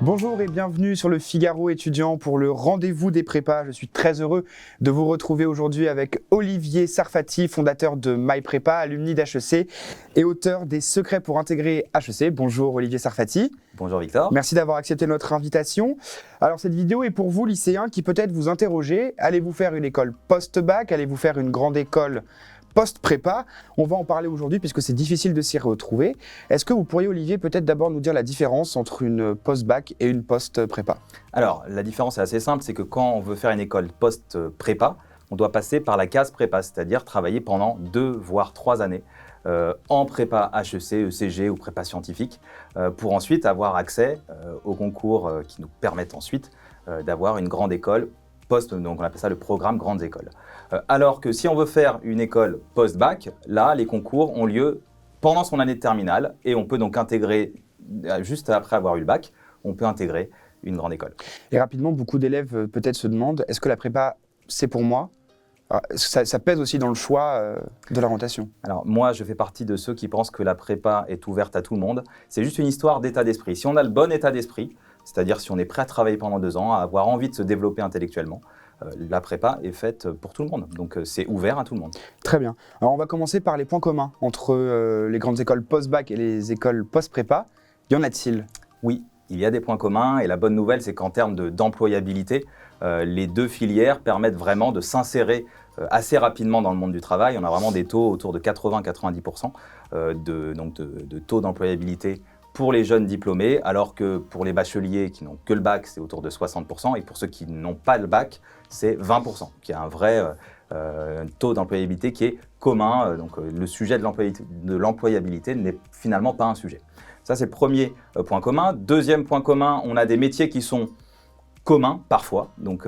Bonjour et bienvenue sur le Figaro étudiant pour le rendez-vous des prépas. Je suis très heureux de vous retrouver aujourd'hui avec Olivier Sarfati, fondateur de MyPrépa, alumni d'HEC et auteur des secrets pour intégrer HEC. Bonjour Olivier Sarfati. Bonjour Victor. Merci d'avoir accepté notre invitation. Alors cette vidéo est pour vous lycéens qui peut-être vous interrogez. Allez-vous faire une école post-bac? Allez-vous faire une grande école post-prépa? On va en parler aujourd'hui puisque c'est difficile de s'y retrouver. Est-ce que vous pourriez, Olivier, peut-être d'abord nous dire la différence entre une post-bac et une post-prépa? Alors, la différence est assez simple, c'est que quand on veut faire une école post-prépa, on doit passer par la case prépa, c'est-à-dire travailler pendant 2 voire 3 années en prépa HEC, ECG ou prépa scientifique, pour ensuite avoir accès aux concours qui nous permettent ensuite d'avoir une grande école donc on appelle ça le programme grandes écoles. Alors que si on veut faire une école post-bac, là, les concours ont lieu pendant son année de terminale et on peut donc intégrer, juste après avoir eu le bac, on peut intégrer une grande école. Et rapidement, beaucoup d'élèves peut-être se demandent, est-ce que la prépa, c'est pour moi? Ça pèse aussi dans le choix de l'orientation. Alors moi, je fais partie de ceux qui pensent que la prépa est ouverte à tout le monde. C'est juste une histoire d'état d'esprit. Si on a le bon état d'esprit, c'est-à-dire si on est prêt à travailler pendant 2 ans, à avoir envie de se développer intellectuellement, la prépa est faite pour tout le monde. Donc c'est ouvert à tout le monde. Très bien. Alors on va commencer par les points communs entre les grandes écoles post-bac et les écoles post-prépa. Y en a-t-il? Oui, il y a des points communs et la bonne nouvelle, c'est qu'en termes d'employabilité, les 2 filières permettent vraiment de s'insérer assez rapidement dans le monde du travail. On a vraiment des taux autour de 80-90% de taux d'employabilité pour les jeunes diplômés, alors que pour les bacheliers qui n'ont que le bac, c'est autour de 60%, et pour ceux qui n'ont pas le bac, c'est 20%, qui est un vrai taux d'employabilité qui est commun. Donc le sujet de l'employabilité n'est finalement pas un sujet. Ça, c'est le premier point commun. Deuxième point commun, on a des métiers qui sont communs parfois. Donc,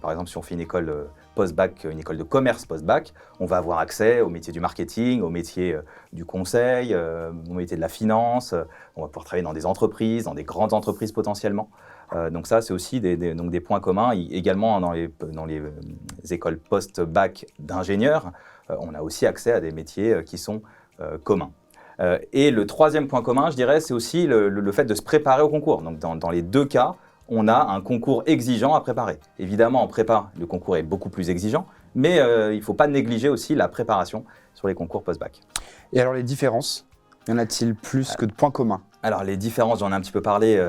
par exemple, si on fait une école post-bac, une école de commerce post-bac, on va avoir accès au métier du marketing, au métier du conseil, au métier de la finance. On va pouvoir travailler dans des entreprises, dans des grandes entreprises potentiellement. Donc ça, c'est aussi des points communs. Également, dans les écoles post-bac d'ingénieurs, on a aussi accès à des métiers qui sont communs. Et le troisième point commun, je dirais, c'est aussi le fait de se préparer au concours. Donc dans les 2 cas, on a un concours exigeant à préparer. Évidemment, en prépa, le concours est beaucoup plus exigeant, mais il ne faut pas négliger aussi la préparation sur les concours post-bac. Et alors les différences, y en a-t-il plus que de points communs? Alors les différences, j'en ai un petit peu parlé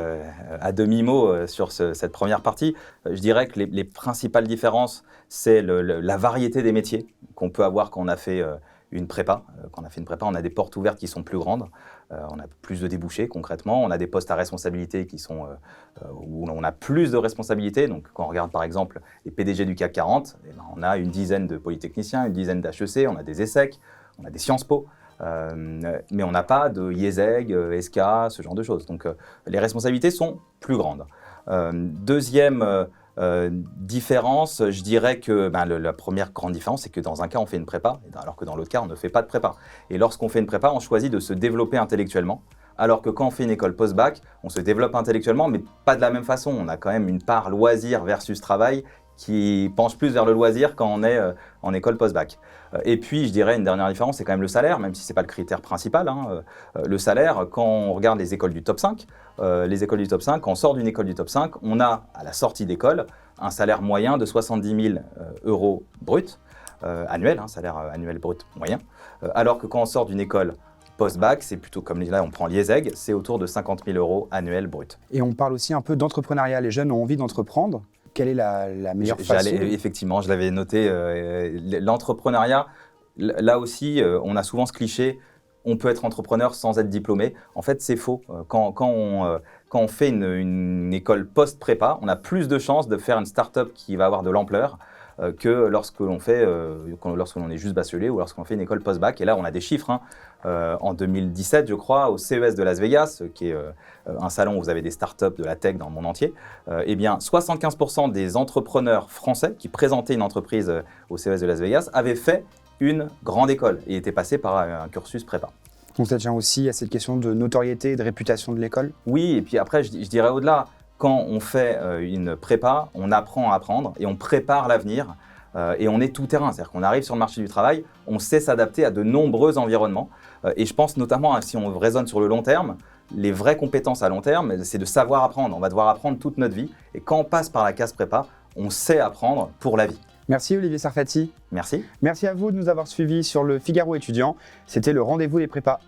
à demi-mot sur cette première partie. Je dirais que les principales différences, c'est la variété des métiers qu'on peut avoir quand on a fait une prépa. Quand on a fait une prépa, on a des portes ouvertes qui sont plus grandes, on a plus de débouchés concrètement, on a des postes à responsabilité qui sont où on a plus de responsabilités. Donc quand on regarde par exemple les PDG du CAC 40, on a une dizaine de polytechniciens, une dizaine d'HEC, on a des ESSEC, on a des Sciences Po, mais on n'a pas de IESEG, SK, ce genre de choses. Donc les responsabilités sont plus grandes. Deuxième différence, je dirais que la première grande différence, c'est que dans un cas, on fait une prépa, alors que dans l'autre cas, on ne fait pas de prépa. Et lorsqu'on fait une prépa, on choisit de se développer intellectuellement, alors que quand on fait une école post-bac, on se développe intellectuellement, mais pas de la même façon. On a quand même une part loisir versus travail qui penche plus vers le loisir quand on est en école post-bac. Et puis, je dirais, une dernière différence, c'est quand même le salaire, même si ce n'est pas le critère principal. Le salaire, quand on regarde les écoles du top 5, quand on sort d'une école du top 5, on a, à la sortie d'école, un salaire moyen de 70 000 euros brut, annuel, salaire annuel brut moyen, alors que quand on sort d'une école post-bac, c'est plutôt comme là, on prend l'IESEG, c'est autour de 50 000 euros annuel brut. Et on parle aussi un peu d'entrepreneuriat. Les jeunes ont envie d'entreprendre. Quelle est la meilleure façon? Effectivement, je l'avais noté. L'entrepreneuriat, là aussi, on a souvent ce cliché, on peut être entrepreneur sans être diplômé. En fait, c'est faux. Quand on fait une école post-prépa, on a plus de chances de faire une start-up qui va avoir de l'ampleur que lorsque l'on est juste bachelier ou lorsqu'on fait une école post-bac. Et là, on a des chiffres. En 2017, je crois, au CES de Las Vegas, qui est un salon où vous avez des startups de la tech dans le monde entier, eh bien, 75% des entrepreneurs français qui présentaient une entreprise au CES de Las Vegas avaient fait une grande école et étaient passés par un cursus prépa. Donc ça tient aussi à cette question de notoriété et de réputation de l'école? Oui, et puis après, je dirais au-delà, quand on fait une prépa, on apprend à apprendre et on prépare l'avenir. Et on est tout terrain, c'est-à-dire qu'on arrive sur le marché du travail, on sait s'adapter à de nombreux environnements. Et je pense notamment, si on raisonne sur le long terme, les vraies compétences à long terme, c'est de savoir apprendre. On va devoir apprendre toute notre vie. Et quand on passe par la case prépa, on sait apprendre pour la vie. Merci Olivier Sarfati. Merci. Merci à vous de nous avoir suivis sur le Figaro étudiant. C'était le rendez-vous des prépas.